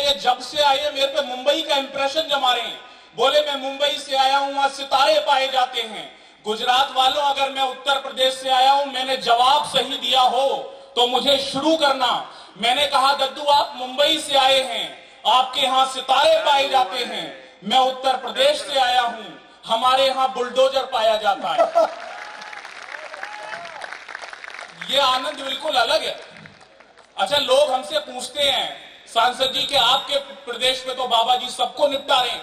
ये जब से आए मेरे पे मुंबई का इंप्रेशन जमा रहे हैं। बोले मैं मुंबई से आया हूं, वहां सितारे पाए जाते हैं। गुजरात वालों, अगर मैं उत्तर प्रदेश से आया हूं, मैंने जवाब सही दिया हो तो मुझे शुरू करना। मैंने कहा दद्दू आप मुंबई से आए हैं, आपके यहां सितारे पाए जाते हैं। मैं उत्तर प्रदेश से आया हूं, हमारे यहां बुलडोजर पाया जाता है। ये आनंद बिल्कुल अलग है। अच्छा, लोग हमसे पूछते हैं सांसद जी के आपके प्रदेश में तो बाबा जी सबको निपटा रहे हैं,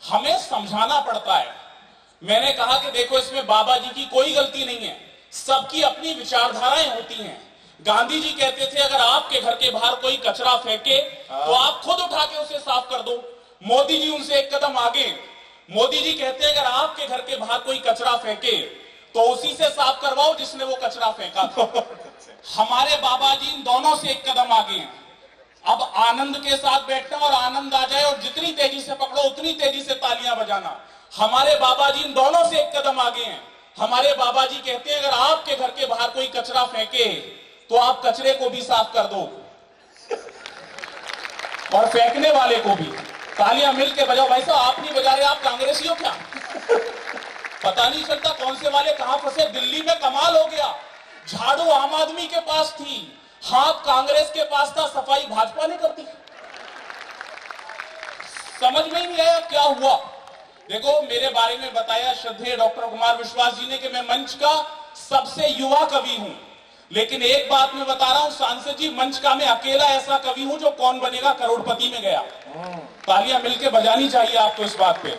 हमें समझाना पड़ता है। मैंने कहा कि देखो, इसमें बाबा जी की कोई गलती नहीं है, सबकी अपनी विचारधाराएं होती हैं। गांधी जी कहते थे अगर आपके घर के बाहर कोई कचरा फेंके तो आप खुद उठा के उसे साफ कर दो। मोदी जी उनसे एक कदम आगे, मोदी जी कहते हैं अगर आपके घर के बाहर कोई कचरा फेंके तो उसी से साफ करवाओ जिसने वो कचरा फेंका था। हमारे बाबा जी इन दोनों से एक कदम आगे हैं। अब आनंद के साथ बैठना और आनंद आ जाए और जितनी तेजी से पकड़ो उतनी तेजी से तालियां बजाना। हमारे बाबा जी इन दोनों से एक कदम आगे हैं। हमारे बाबा जी कहते हैं अगर आपके घर के बाहर कोई कचरा फेंके तो आप कचरे को भी साफ कर दो और फेंकने वाले को भी। तालियां मिलके बजाओ। भाई साहब आप नहीं बजा रहे, आप कांग्रेसी हो क्या? पता नहीं चलता कौन से वाले कहां फंसे। दिल्ली में कमाल हो गया, झाड़ू आम आदमी के पास थी, हाथ कांग्रेस के पास था, सफाई भाजपा ने करती। समझ में ही नहीं आया क्या हुआ। देखो, मेरे बारे में बताया श्रद्धेय डॉक्टर कुमार विश्वास जी ने कि मैं मंच का सबसे युवा कवि हूं। लेकिन एक बात मैं बता रहा हूं सांसद जी, मंच का मैं अकेला ऐसा कवि हूं जो कौन बनेगा करोड़पति में गया। तालियां मिलके बजानी चाहिए आपको इस बात पे।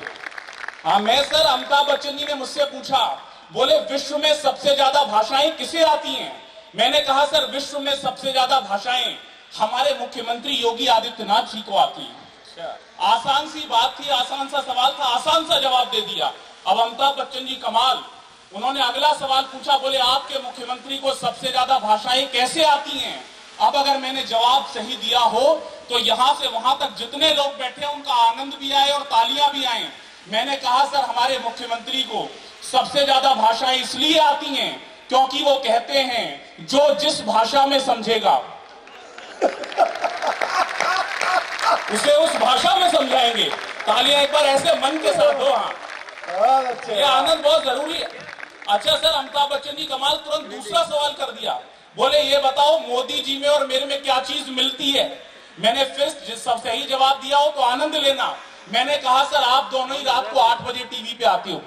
हाँ, मैं सर, अमिताभ बच्चन जी ने मुझसे पूछा, बोले विश्व में सबसे ज्यादा भाषाएं किसे आती हैं? मैंने कहा सर, विश्व में सबसे ज्यादा भाषाएं हमारे मुख्यमंत्री योगी आदित्यनाथ जी को आती हैं। आसान सी बात थी, आसान सा सवाल था, आसान सा जवाब दे दिया। अब अमिताभ बच्चन जी कमाल, उन्होंने अगला सवाल पूछा, बोले आपके मुख्यमंत्री को सबसे ज्यादा भाषाएं कैसे आती हैं? अब अगर मैंने जवाब सही दिया हो तो यहां से वहां तक जितने लोग बैठे हैं उनका आनंद भी आए और तालियां भी आए। मैंने कहा सर, हमारे मुख्यमंत्री को सबसे ज्यादा भाषाएं इसलिए आती हैं क्योंकि वो कहते हैं जो जिस भाषा में समझेगा उसे उस भाषा में समझाएंगे। तालियां एक बार ऐसे मन के साथ हो। हाँ, ये आनंद बहुत जरूरी है। अच्छा सर, अमिताभ बच्चन जी कमाल, तुरंत दूसरा सवाल कर दिया। बोले ये बताओ मोदी जी में और मेरे में क्या चीज मिलती है? मैंने फिर जिस सब सही जवाब दिया हो तो आनंद लेना। मैंने कहा सर, आप दोनों ही रात को 8 बजे टीवी पे आते हो।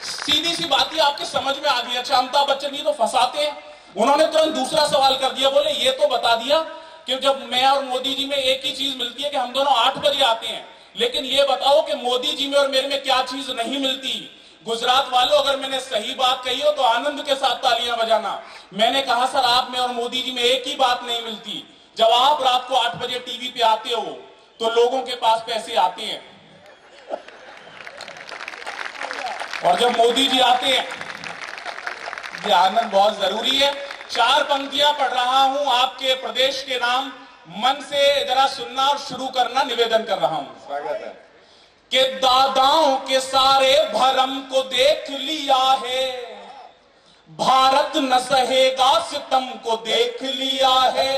सीधी सी बात ही आपके समझ में आ गई। अच्छा, अमिताभ बच्चन जी तो फंसाते हैं। उन्होंने तुरंत दूसरा सवाल कर दिया। बोले ये तो बता दिया कि जब मैं और मोदी जी में एक ही चीज मिलती है कि हम दोनों 8 बजे आते हैं, लेकिन ये बताओ कि मोदी जी में और मेरे में क्या चीज नहीं मिलती? गुजरात वालों, अगर मैंने सही बात कही हो तो आनंद के साथ तालियां बजाना। मैंने कहा सर, आप में और मोदी जी में एक ही बात नहीं मिलती। जब आप रात को 8 बजे टीवी पे आते हो तो लोगों के पास पैसे आते हैं, और जब मोदी जी आते हैं, ये आनंद बहुत जरूरी है। 4 पंक्तियां पढ़ रहा हूं आपके प्रदेश के नाम, मन से जरा सुनना और शुरू करना निवेदन कर रहा हूं। स्वागत है। कि दादाओं के सारे भरम को देख लिया है, भारत न सहेगा सितम को देख लिया है।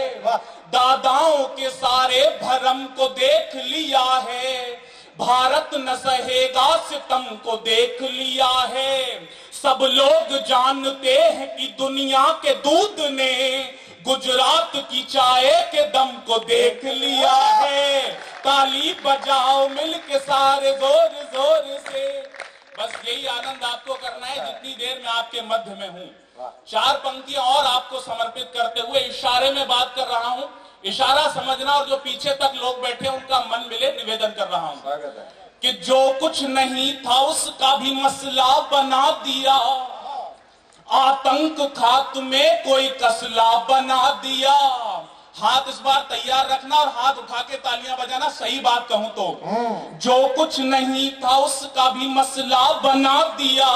दादाओं के सारे भरम को देख लिया है, भारत न सहेगा सितम को देख लिया है। सब लोग जानते हैं कि दुनिया के दूध ने गुजरात की चाय के दम को देख लिया है। ताली बजाओ मिलके सारे जोर जोर से। बस यही आनंद आपको करना है जितनी देर में आपके मध्य में हूं। 4 पंक्तियां और आपको समर्पित करते हुए इशारे में बात कर रहा हूं। इशारा समझना और जो पीछे तक लोग बैठे उनका मन मिले निवेदन कर रहा हूं कि जो कुछ नहीं था उसका भी मसला बना दिया, आतंक खात्मे कोई कसला बना दिया। हाथ इस बार तैयार रखना और हाथ उठा के तालियां बजाना। सही बात कहूं तो जो कुछ नहीं था उसका भी मसला बना दिया,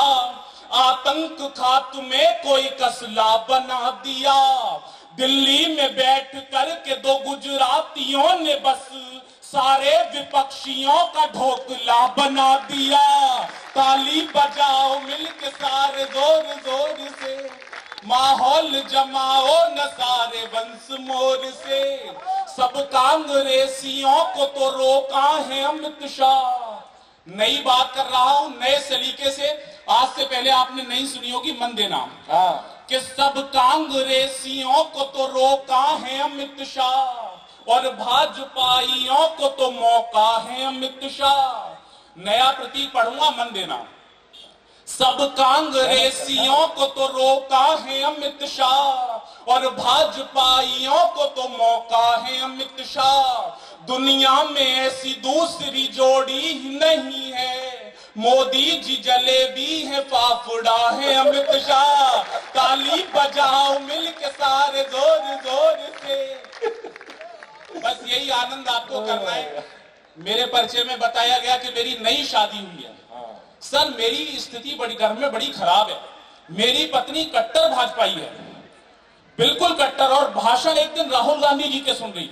आतंक खात्मे कोई कसला बना दिया। दिल्ली में बैठ कर के 2 गुजरातियों ने बस सारे विपक्षियों का ढोकला बना दिया। ताली बजाओ मिलके सारे जोर जोर से, माहौल जमाओ न सारे वंश मोर से। सब कांग्रेसियों को तो रोका है अमित शाह। नई बात कर रहा हूं, नए सलीके से। आज से पहले आपने नहीं सुनी होगी, मन देना। कि सब कांग्रेसियों को तो रोका है अमित शाह और भाजपाइयों को तो मौका है अमित शाह। नया प्रतीक पढ़ूंगा, मन देना। सब कांग्रेसियों को तो रोका है अमित शाह और भाजपाइयों को तो मौका है अमित शाह। दुनिया में ऐसी दूसरी जोड़ी ही नहीं है, मोदी जी जलेबी है फाफड़ा है अमित शाह। ताली बजाओ मिलके सारे जोर जोर से। बस यही आनंद आपको करना है। मेरे परिचय में बताया गया कि मेरी नई शादी हुई है। सर, मेरी स्थिति बड़ी घर में बड़ी खराब है। मेरी पत्नी कट्टर भाजपाई है, बिल्कुल कट्टर। और भाषण एक दिन राहुल गांधी जी के सुन रही।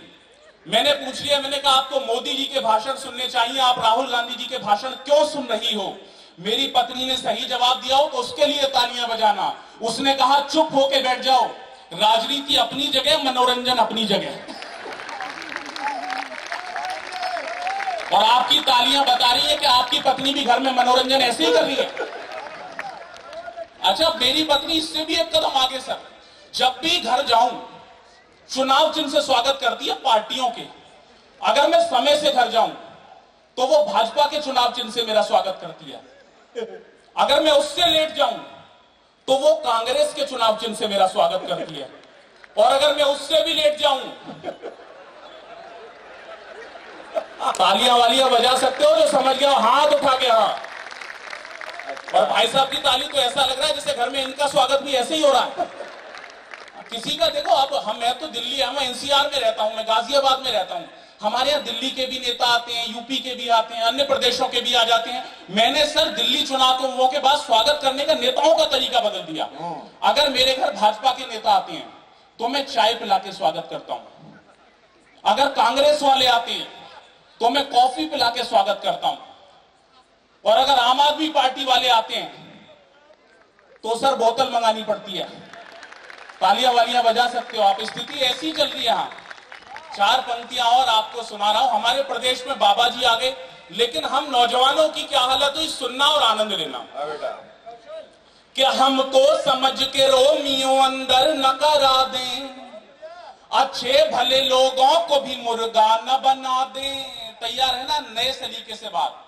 मैंने पूछ लिया, मैंने कहा आपको मोदी जी के भाषण सुनने चाहिए, आप राहुल गांधी जी के भाषण क्यों सुन रही हो? मेरी पत्नी ने सही जवाब दिया हो तो उसके लिए तालियां बजाना। उसने कहा चुप होके बैठ जाओ, राजनीति अपनी जगह, मनोरंजन अपनी जगह। और आपकी तालियां बता रही है कि आपकी पत्नी भी घर में मनोरंजन ऐसे ही कर रही है। अच्छा, मेरी पत्नी इससे भी एक कदम आगे सर। जब भी घर जाऊं, चुनाव चिन्ह से स्वागत करती है पार्टियों के। अगर मैं समय से घर जाऊं तो वो भाजपा के चुनाव चिन्ह से मेरा स्वागत करती है। अगर मैं उससे लेट जाऊं तो वो कांग्रेस के चुनाव चिन्ह से मेरा स्वागत करती है। और अगर मैं उससे भी लेट जाऊं, तालियां वालियां बजा सकते हो जो समझ गया, हाथ उठा के हाँ। और भाई साहब की ताली तो ऐसा लग रहा है जैसे घर में इनका स्वागत भी ऐसे ही हो रहा है। किसी का देखो, अब मैं तो दिल्ली, मैं एनसीआर में रहता हूं, मैं गाजियाबाद में रहता हूं। हमारे यहाँ दिल्ली के भी नेता आते हैं, यूपी के भी आते हैं, अन्य प्रदेशों के भी आ जाते हैं। मैंने सर दिल्ली चुनावों के बाद स्वागत करने का नेताओं का तरीका बदल दिया। अगर मेरे घर भाजपा के नेता आते हैं तो मैं चाय पिला के स्वागत करता हूं। अगर कांग्रेस वाले आते हैं तो मैं कॉफी पिला के स्वागत करता हूं। और अगर आम आदमी पार्टी वाले आते हैं तो सर बोतल मंगानी पड़ती है। तालियां वालियां बजा सकते हो आप। स्थिति ऐसी चल रही है। यहां चार पंक्तियां और आपको सुना रहा हूं। हमारे प्रदेश में बाबा जी आ गए, लेकिन हम नौजवानों की क्या हालत हुई, सुनना और आनंद लेना। कि हमको समझ के रोमियो अंदर न करा दें, अच्छे भले लोगों को भी मुर्गा न बना दें। तैयार है ना नए सलीके से बात?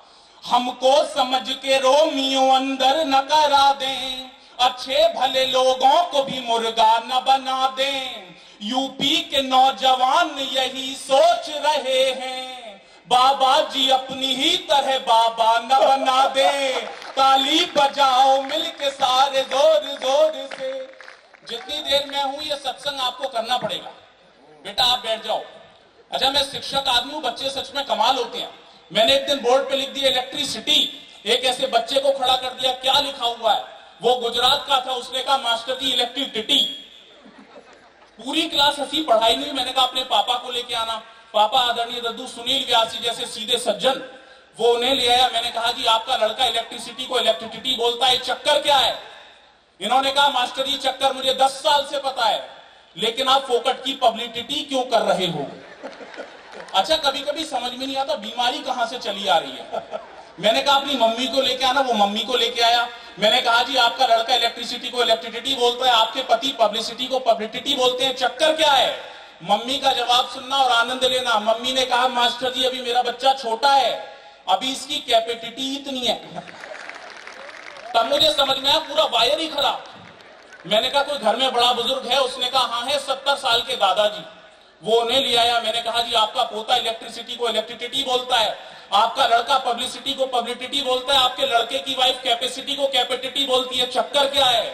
हमको समझ के रोमियो अंदर न करा दें, अच्छे भले लोगों को भी मुर्गा न बना दें। यूपी के नौजवान यही सोच रहे हैं, बाबा जी अपनी ही तरह बाबा न बना दें। ताली बजाओ मिलके सारे जोर जोर से। जितनी देर में हूं ये सत्संग आपको करना पड़ेगा। बेटा आप बैठ जाओ। अच्छा, मैं शिक्षक आदमी हूं, बच्चे सच में कमाल होते हैं। मैंने एक दिन बोर्ड पे लिख दिया इलेक्ट्रिसिटी। एक ऐसे बच्चे को खड़ा कर दिया, क्या लिखा हुआ है? वो गुजरात का था। उसने कहा मास्टर जी इलेक्ट्रिसिटी। पूरी क्लास हंसी, पढ़ाई नहीं। मैंने कहा अपने पापा को लेके आना। पापा आदरणीय दद्दू सुनील व्यासी जैसे सीधे सज्जन, वो उन्हें ले आया। मैंने कहा जी आपका लड़का इलेक्ट्रिसिटी को इलेक्ट्रिसिटी बोलता है, चक्कर क्या है? इन्होंने कहा मास्टर जी चक्कर मुझे 10 साल से पता है, लेकिन आप फोकट की पब्लिसिटी क्यों कर रहे हो? अच्छा, कभी कभी समझ में नहीं आता बीमारी कहां से चली आ रही है। मैंने कहा अपनी मम्मी को लेके आना। वो मम्मी को लेके आया। मैंने कहा जी आपका लड़का इलेक्ट्रिसिटी को इलेक्ट्रिसिटी बोलता है, आपके पति पब्लिसिटी को पब्लिसिटी बोलते हैं, चक्कर क्या है? मम्मी का जवाब सुनना और आनंद लेना। मम्मी ने कहा मास्टर जी अभी मेरा बच्चा छोटा है, अभी इसकी कैपेसिटी इतनी है। तब मुझे समझ में आया पूरा वायर ही खराब। मैंने कहा कोई घर में बड़ा बुजुर्ग है? उसने कहा हाँ है, 70 साल के दादाजी। वो उन्हें ले आया। मैंने कहा जी आपका पोता इलेक्ट्रिसिटी को इलेक्ट्रिसिटी बोलता है, आपका लड़का पब्लिसिटी को पब्लिसिटी बोलता है, आपके लड़के की वाइफ कैपेसिटी को कैपेसिटी बोलती है, चक्कर क्या है?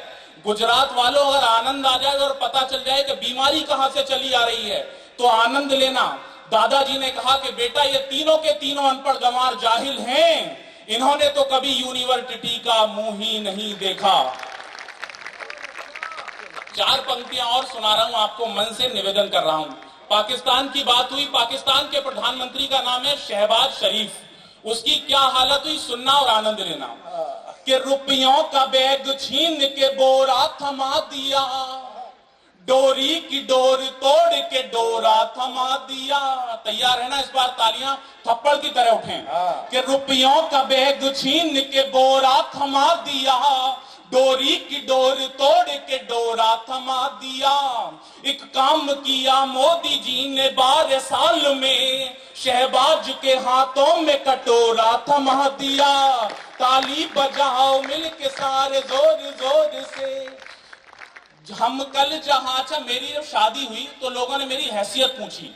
गुजरात वालों अगर आनंद आ जाए और पता चल जाए कि बीमारी कहां से चली आ रही है तो आनंद लेना। दादाजी ने कहा कि बेटा ये तीनों के तीनों अनपढ़ गंवार जाहिल हैं, इन्होंने तो कभी यूनिवर्सिटी का मुंह ही नहीं देखा। चार पंक्तियां और सुना रहा हूं आपको, मन से निवेदन कर रहा हूं। पाकिस्तान की बात हुई। पाकिस्तान के प्रधानमंत्री का नाम है शहबाज शरीफ। उसकी क्या हालत हुई, सुनना और आनंद लेना। कि रुपयों का बैग छीन के बोरा थमा दिया, डोरी की डोर तोड़ के डोरा थमा दिया। तैयार है ना इस बार तालियां थप्पड़ की तरह उठें कि रुपयों का बैग छीन के बोरा थमा दिया, डोरी की डोर तोड़ के डोरा थमा दिया। एक काम किया मोदी जी ने 12 साल में, शहबाज के हाथों में कटोरा थमा दिया। ताली बजाओ मिलके सारे जोर जोर से। हम कल जहां, अच्छा मेरी जब शादी हुई तो लोगों ने मेरी हैसियत पूछी